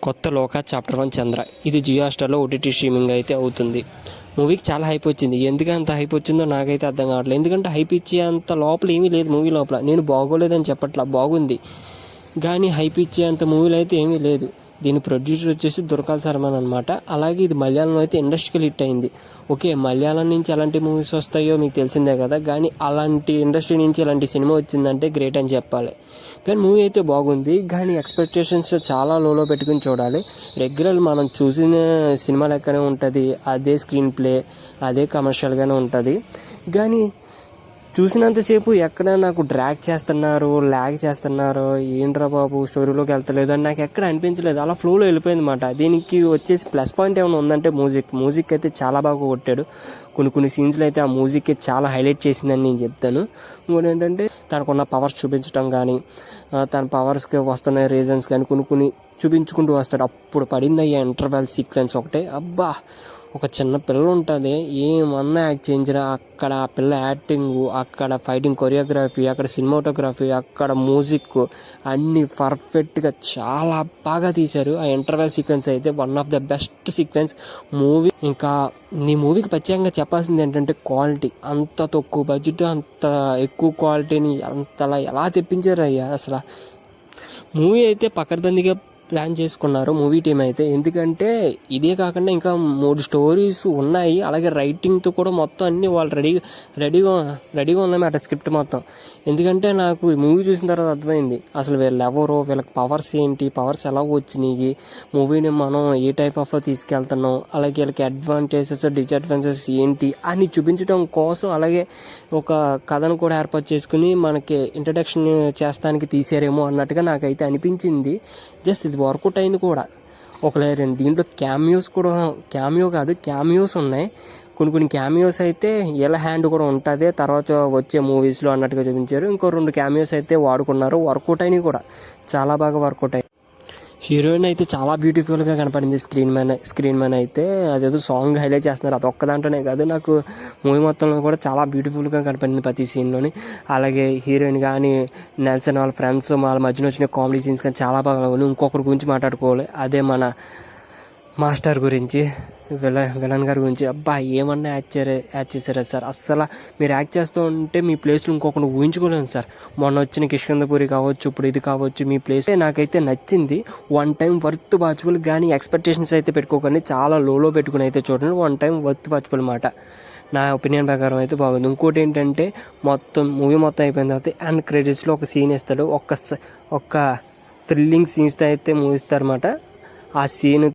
కొత్త లోక చాప్టర్ 1 చంద్ర. ఇది జియో హాట్‌స్టార్‌లో ఓటీటీ స్ట్రీమింగ్ అయితే అవుతుంది. మూవీకి చాలా హైప్ వచ్చింది. ఎందుకంత హైప్ వచ్చిందో నాకైతే అర్థం కావట్లేదు. ఎందుకంటే హైప్ ఇచ్చే అంత లోపల ఏమీ లేదు మూవీ లోపల. నేను బాగోలేదని చెప్పట్లా, బాగుంది. కానీ హైప్ ఇచ్చే అంత మూవీలో అయితే ఏమీ లేదు. దీని ప్రొడ్యూసర్ వచ్చేసి దుర్గాల్ సల్మాన్ అనమాట. అలాగే ఇది మలయాళంలో అయితే ఇండస్ట్రియల్ హిట్ అయింది. ఓకే, మలయాళం నుంచి ఎలాంటి మూవీస్ వస్తాయో మీకు తెలిసిందే కదా. కానీ అలాంటి ఇండస్ట్రీ నుంచి ఇలాంటి సినిమా వచ్చిందంటే గ్రేట్ అని చెప్పాలి. కానీ మూవీ అయితే బాగుంది. కానీ ఎక్స్పెక్టేషన్స్ చాలా లోలో పెట్టుకుని చూడాలి. రెగ్యులర్ మనం చూసిన సినిమా లెక్కనే ఉంటుంది. అదే స్క్రీన్ ప్లే, అదే కమర్షియల్గానే ఉంటుంది. కానీ చూసినంతసేపు ఎక్కడ నాకు డ్రాగ్ చేస్తున్నారు, ల్యాగ్ చేస్తున్నారు, ఏంట్రా బాబు స్టోరీలోకి వెళ్తలేదు అని నాకు ఎక్కడ అనిపించలేదు. అలా ఫ్లోలో వెళ్ళిపోయింది అన్నమాట. దీనికి వచ్చేసి ప్లస్ పాయింట్ ఏమైనా ఉందంటే మ్యూజిక్ అయితే చాలా బాగా కొట్టాడు. కొన్ని సీన్స్లో అయితే ఆ మ్యూజిక్ చాలా హైలైట్ చేసిందని నేను చెప్తాను. ఇంకోటి ఏంటంటే తనకున్న పవర్స్ చూపించడం కానీ, తన పవర్స్కి వస్తున్న రీజన్స్ కానీ కొన్ని చూపించుకుంటూ వస్తాడు. అప్పుడు పడింది అయ్యా ఇంటర్వెల్ సీక్వెన్స్ ఒకటే. అబ్బా, ఒక చిన్న పిల్ల ఉంటుంది, ఏమన్నా యాక్ట్ చేయించరా. అక్కడ ఆ పిల్ల యాక్టింగ్, అక్కడ ఫైటింగ్ కొరియోగ్రఫీ, అక్కడ సినిమాటోగ్రఫీ, అక్కడ మ్యూజిక్ అన్నీ పర్ఫెక్ట్గా చాలా బాగా తీశారు. ఆ ఇంటర్వెల్ సీక్వెన్స్ అయితే one of the best sequence movie. ఇంకా నీ మూవీకి ప్రత్యేకంగా చెప్పాల్సింది ఏంటంటే క్వాలిటీ. అంత తక్కువ బడ్జెట్, అంత ఎక్కువ క్వాలిటీని అంతలా ఎలా తెప్పించారు అయ్యా అసలు. మూవీ అయితే పకడ్బందీగా ప్లాన్ చేసుకున్నారు మూవీ టీం అయితే. ఎందుకంటే ఇదే కాకుండా ఇంకా 3 స్టోరీస్ ఉన్నాయి. అలాగే రైటింగ్తో కూడా మొత్తం అన్నీ వాళ్ళు రెడీగా ఉందన్నమాట స్క్రిప్ట్ మొత్తం. ఎందుకంటే నాకు ఈ మూవీ చూసిన తర్వాత అర్థమైంది అసలు వీళ్ళెవరో, వీళ్ళకి పవర్స్ ఏంటి, పవర్స్ ఎలా వచ్చినాయి, మూవీని మనం ఏ టైప్ ఆఫ్లో తీసుకెళ్తున్నాం, అలాగే వీళ్ళకి అడ్వాంటేజెస్ డిసడ్వాంటేజెస్ ఏంటి అని చూపించడం కోసం, అలాగే ఒక కథను కూడా ఏర్పాటు చేసుకుని మనకి ఇంట్రడక్షన్ చేస్తానికి తీసారేమో అన్నట్టుగా నాకైతే అనిపించింది. జస్ట్ ఇది వర్కౌట్ అయింది కూడా. రెండు దీంట్లో క్యామియోస్ ఉన్నాయి. కొన్ని క్యామియోస్ అయితే ఎలా హ్యాండ్ కూడా ఉంటుంది తర్వాత వచ్చే మూవీస్లో అన్నట్టుగా చూపించారు. ఇంకో 2 క్యామియోస్ అయితే వాడుకున్నారు, వర్కౌట్ అయినాయి కూడా, చాలా బాగా వర్కౌట్ అయ్యాయి. హీరోయిన్ అయితే చాలా బ్యూటిఫుల్గా కనపడింది. స్క్రీన్ మ్యాన్ అయితే అదేదో సాంగ్ హైలైట్ చేస్తున్నారు, అది ఒక్క దాంట్లోనే కాదు, నాకు మూవీ మొత్తంలో కూడా చాలా బ్యూటిఫుల్గా కనపడింది ప్రతి సీన్లోని. అలాగే హీరోయిన్ కానీ, నెల్సన్ వాళ్ళ ఫ్రెండ్స్ వాళ్ళ మధ్యన వచ్చిన కామెడీ సీన్స్ కానీ చాలా బాగా ఉన్నాయి. ఇంకొకరి గురించి మాట్లాడుకోవాలి, అదే మన మాస్టర్ గురించి, విలన్ గారి గురించి. అబ్బా, ఏమన్నా యాక్ట్ చేశారా సార్. అస్సలు మీరు యాక్ట్ చేస్తూ ఉంటే మీ ప్లేస్లో ఇంకొకరు ఊహించుకోలేము సార్. మొన్న వచ్చిన కిష్కిందపురి కావచ్చు, ఇప్పుడు ఇది కావచ్చు, మీ ప్లేస్ నాకైతే నచ్చింది. 1 టైం వర్త్ వాచబుల్. కానీ ఎక్స్పెక్టేషన్స్ అయితే పెట్టుకోకండి, చాలా లోలో పెట్టుకుని అయితే చూడండి. 1 టైం వర్త్ వాచబుల్ మాట నా ఒపీనియన్ ప్రకారం అయితే బాగుంది. ఇంకోటి ఏంటంటే మూవీ మొత్తం అయిపోయిన తర్వాత అండ్ క్రెడిట్స్లో ఒక సీన్ ఇస్తాడు, ఒక థ్రిల్లింగ్ సీన్స్ అయితే మూవీ ఇస్తారన్నమాట. ఆ సీన్